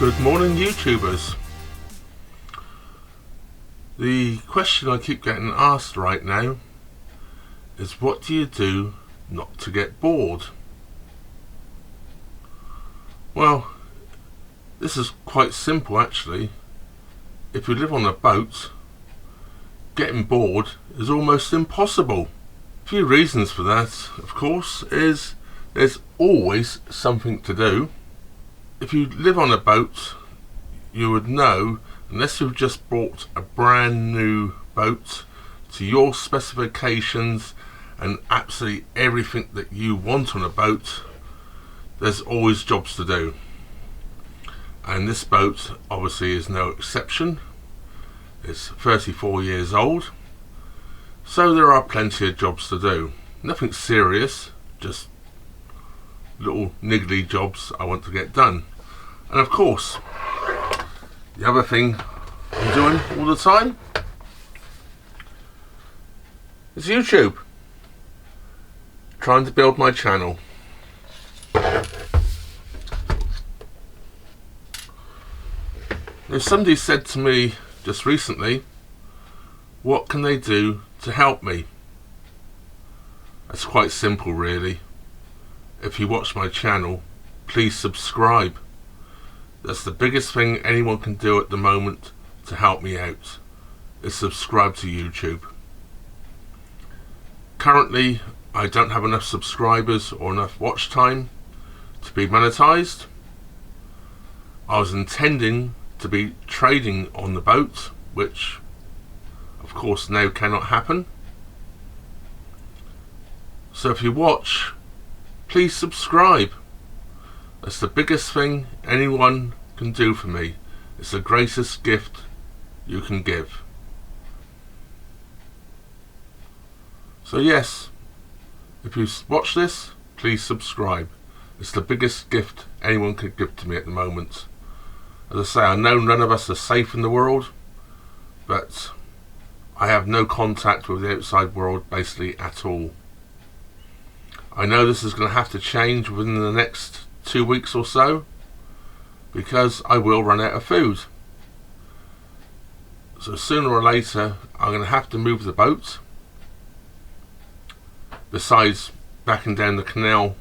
Good morning, YouTubers. The question I keep getting asked right now is, what do you do not to get bored? Well, this is quite simple actually. If you live on a boat, getting bored is almost impossible. A few reasons for that, of course, is there's always something to do. If you live on a boat, you would know, unless you've just bought a brand new boat to your specifications and absolutely everything that you want on a boat, there's always jobs to do. And this boat obviously is no exception. It's 34 years old, so there are plenty of jobs to do. Nothing serious, just little niggly jobs I want to get done. And of course, the other thing I'm doing all the time is YouTube. Trying to build my channel. Now, somebody said to me just recently, what can they do to help me? That's quite simple really. If you watch my channel, please subscribe. That's the biggest thing anyone can do at the moment to help me out, is subscribe to YouTube. Currently, I don't have enough subscribers or enough watch time to be monetized. I was intending to be trading on the boat, which of course now cannot happen. So if you watch, please subscribe. That's the biggest thing anyone can do for me. It's the greatest gift you can give. So yes, if you watch this, please subscribe. It's the biggest gift anyone could give to me at the moment. As I say, I know none of us are safe in the world, but I have no contact with the outside world basically at all. I know this is going to have to change within the next 2 weeks or so, because I will run out of food. So sooner or later I'm going to have to move the boat. Besides backing down the canal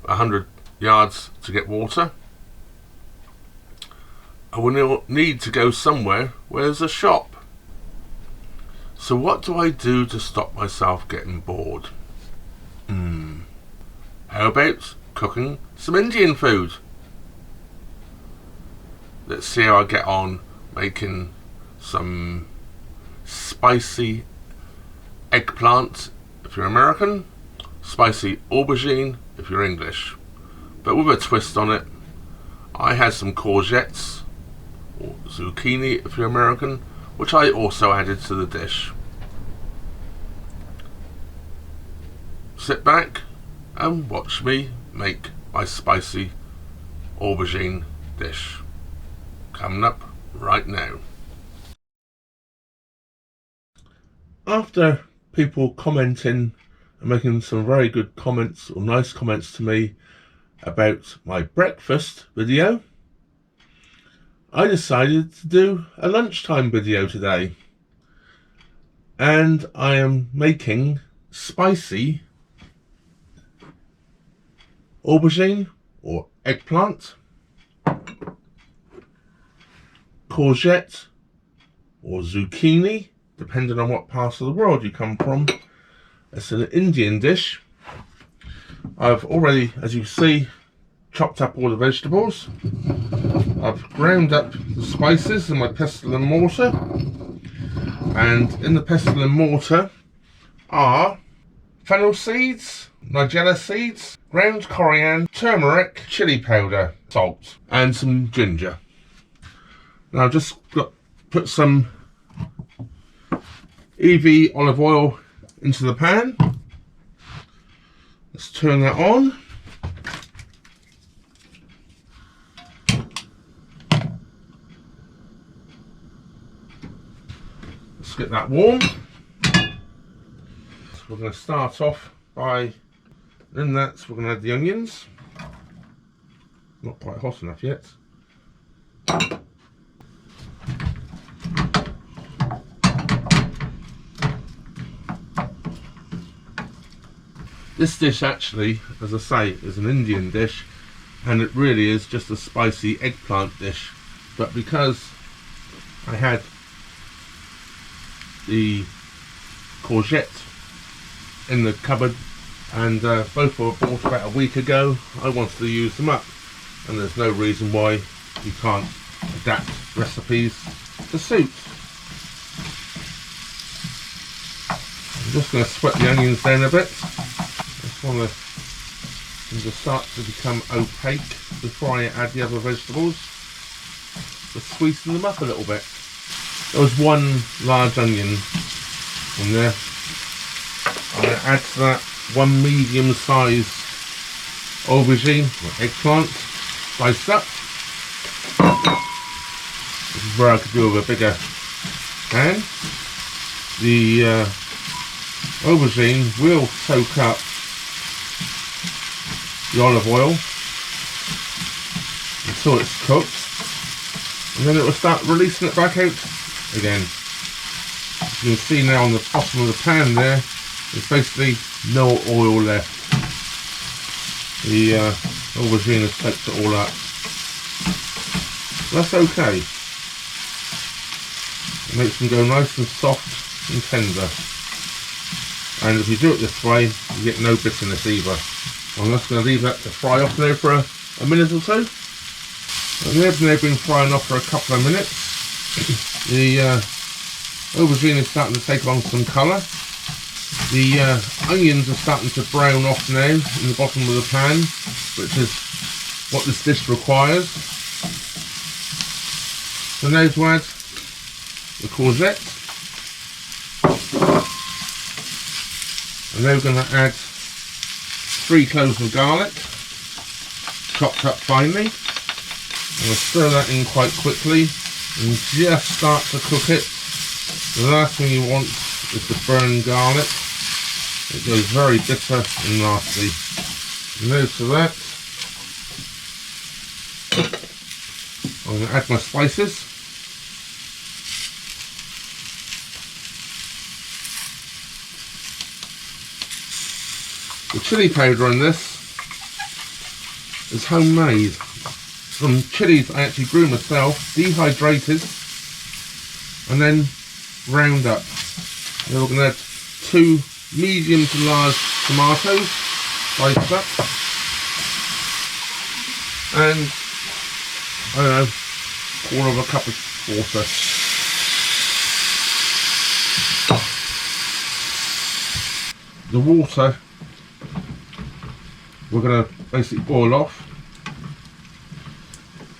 100 yards to get water, I will need to go somewhere where there's a shop. So what do I do to stop myself getting bored? How about cooking some Indian food? Let's see how I get on making some spicy eggplant if you're American, spicy aubergine if you're English, but with a twist on it. I had some courgettes or zucchini if you're American, which I also added to the dish. Sit back and watch me make my spicy aubergine dish. Coming up right now. After people commenting and making some very good comments or nice comments to me about my breakfast video, I decided to do a lunchtime video today, and I am making spicy aubergine or eggplant, courgette or zucchini, depending on what part of the world you come from. It's an Indian dish. I've already, as you see, chopped up all the vegetables. I've ground up the spices in my pestle and mortar, and in the pestle and mortar are fennel seeds, nigella seeds, ground coriander, turmeric, chili powder, salt and some ginger. Now I've just put some EV olive oil into the pan. Let's turn that on. Let's get that warm. So we're going to start off by, in that we're going to add the onions. Not quite hot enough yet. This dish actually, as I say, is an Indian dish, and it really is just a spicy eggplant dish. But because I had the courgette in the cupboard and both were bought about a week ago, I wanted to use them up, and there's no reason why you can't adapt recipes to suit. I'm just going to sweat the onions down a bit. Just want them to start to become opaque before I add the other vegetables, to sweeten them up a little bit. There was one large onion in there. I'm going to add to that one medium-sized aubergine or eggplant sliced up. This is where I could do with a bigger pan. The aubergine will soak up the olive oil until it's cooked, and then it will start releasing it back out again. You can see now on the bottom of the pan there, there's basically no oil left. The aubergine has soaked it all up. That's okay. It makes them go nice and soft and tender. And if you do it this way, you get no bitterness either. I'm just going to leave that to fry off now for a minute or two. And they've now been frying off for a couple of minutes. The aubergine is starting to take on some colour. The onions are starting to brown off now in the bottom of the pan, which is what this dish requires. So now to add the courgette. And now we're going to add 3 cloves of garlic, chopped up finely. And we'll stir that in quite quickly and just start to cook it. The last thing you want is to burn garlic. It goes very bitter and nasty. Now to that, I'm going to add my spices. The chilli powder in this is homemade. Some chillies I actually grew myself, dehydrated, and then ground up. Then we're going to add 2 medium to large tomatoes, sliced up, and I don't know, quarter of a cup of water. The water we're going to basically boil off.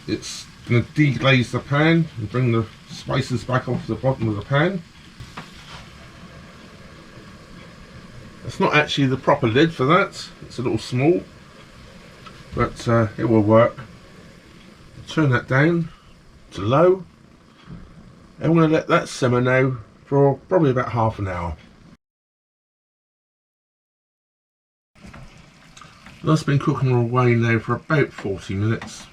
It's going to deglaze the pan and bring the spices back off the bottom of the pan. It's not actually the proper lid for that, it's a little small, but it will work. Turn that down to low, and we're going to let that simmer now for probably about half an hour. That's been cooking away now for about 40 minutes.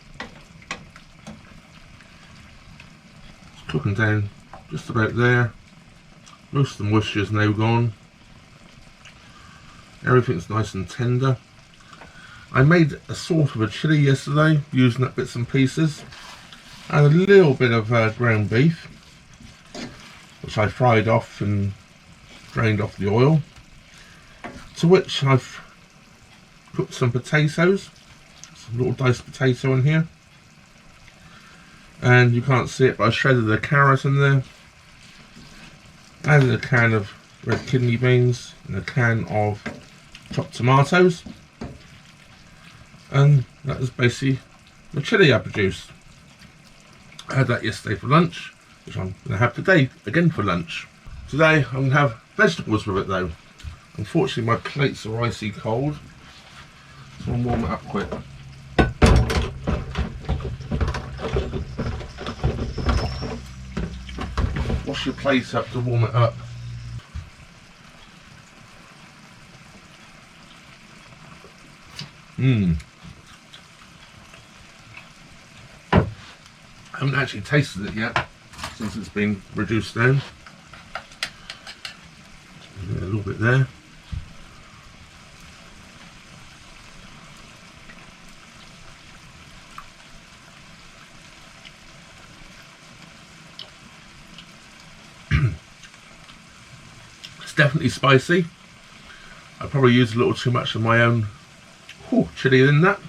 It's cooking down just about there. Most of the moisture is now gone. Everything's nice and tender. I made a sort of a chilli yesterday using up bits and pieces. And a little bit of ground beef, which I fried off and drained off the oil. To which I've put some potatoes, some little diced potato in here, and you can't see it but I shredded a carrot in there, added a can of red kidney beans and a can of chopped tomatoes, and that is basically the chilli I produced. I had that yesterday for lunch, which I'm going to have today again for lunch. Today I'm going to have vegetables with it though. Unfortunately my plates are icy cold, so I'll warm it up quick. Wash your plate up to warm it up. haven't actually tasted it yet since it's been reduced down. A little bit there. It's definitely spicy. I probably used a little too much of my own chilli in that.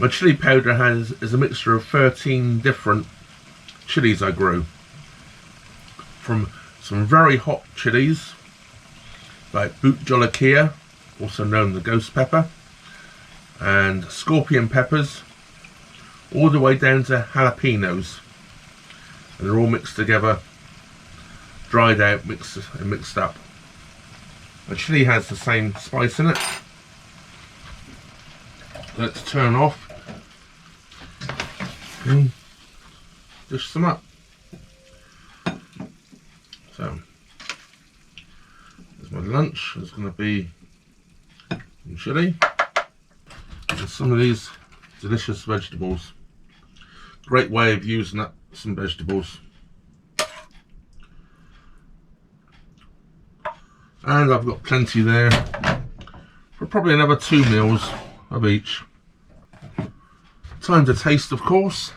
My chili powder is a mixture of 13 different chilies I grew. From some very hot chilies like Boot Jolokia, also known as the ghost pepper, and scorpion peppers, all the way down to jalapenos. And they're all mixed together, dried out, mixed up. The chili has the same spice in it. Let's turn off. Dish some up. So, there's my lunch. There's going to be some chili and some of these delicious vegetables. Great way of using up some vegetables. And I've got plenty there for probably another 2 meals of each. Time to taste, of course.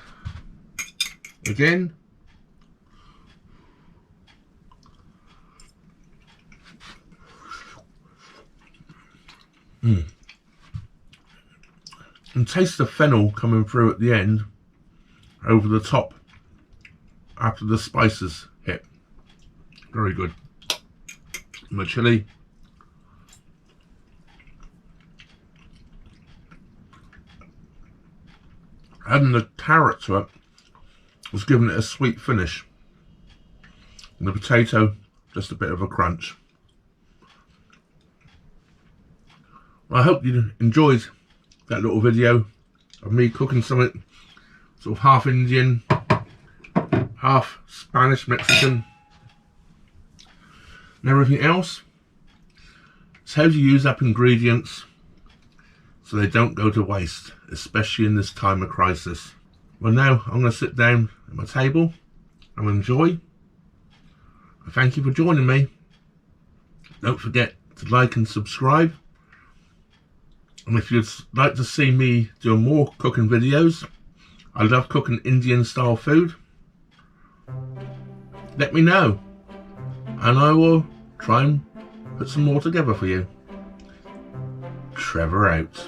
Again. And taste the fennel coming through at the end, over the top, after the spices hit. Very good. My chili. Adding the carrot to it was giving it a sweet finish. And the potato, just a bit of a crunch. Well, I hope you enjoyed that little video of me cooking something sort of half Indian, half Spanish, Mexican, and everything else. It's how to use up ingredients so they don't go to waste, especially in this time of crisis. Well, now I'm going to sit down at my table and enjoy. Thank you for joining me. Don't forget to like and subscribe. And if you'd like to see me do more cooking videos, I love cooking Indian style food, let me know and I will try and put some more together for you. Trevor out.